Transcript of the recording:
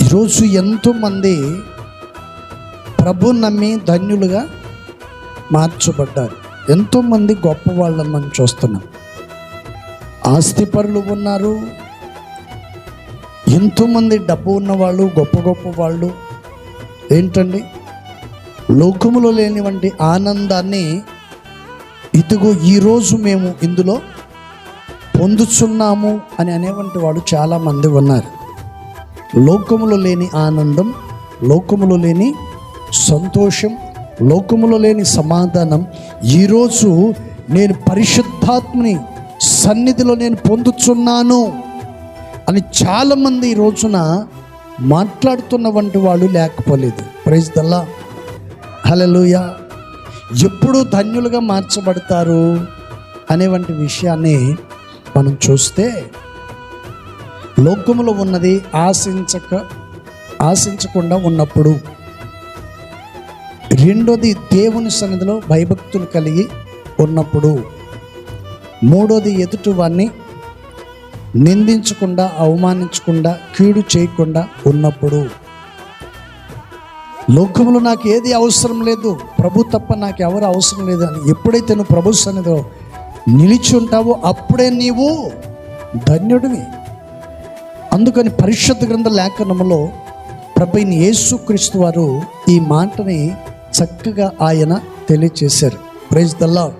ఈరోజు ఎంతోమంది ప్రభు నమ్మి ధన్యులుగా మార్చబడ్డారు. ఎంతోమంది గొప్ప వాళ్ళని మనం చూస్తున్నాం. ఆస్తిపరులు ఉన్నారు, ఎంతోమంది డబ్బు ఉన్నవాళ్ళు, గొప్ప గొప్ప వాళ్ళు. ఏంటండి, లోకములో లేనివంటి ఆనందాన్ని ఇదిగో ఈరోజు మేము ఇందులో పొందుతున్నాము అని అనేవంటి వాళ్ళు చాలామంది ఉన్నారు. లోకములో లేని ఆనందం, లోకములో లేని సంతోషం, లోకములో లేని సమాధానం ఈరోజు నేను పరిశుద్ధాత్మని సన్నిధిలో నేను పొందుతున్నాను అని చాలామంది ఈ రోజున మాట్లాడుతున్న వంటి వాళ్ళు లేకపోలేదు. ప్రైజ్ ద లార్డ్, హల్లెలూయా. ఎప్పుడు ధన్యులుగా మార్చబడతారు అనేవంటి విషయాన్ని మనం చూస్తే, లోకములో ఉన్నది ఆశించకుండా ఉన్నప్పుడు, రెండోది దేవుని సన్నిధిలో భయభక్తులు కలిగి ఉన్నప్పుడు, మూడోది ఎదుటి వారిని నిందించకుండా, అవమానించకుండా, కీడు చేయకుండా ఉన్నప్పుడు. లోకంలో నాకు ఏది అవసరం లేదు, ప్రభు తప్ప నాకు ఎవరు అవసరం లేదు అని ఎప్పుడైతే నువ్వు ప్రభు సన్నిధిలో నిలిచి ఉంటావో అప్పుడే నీవు ధన్యుడివి. అందుకని పరిశుద్ధ గ్రంథ లేఖనములో ప్రభువైన యేసుక్రీస్తు వారు ఈ మాటని చక్కగా ఆయన తెలియచేశారు. Praise the lord.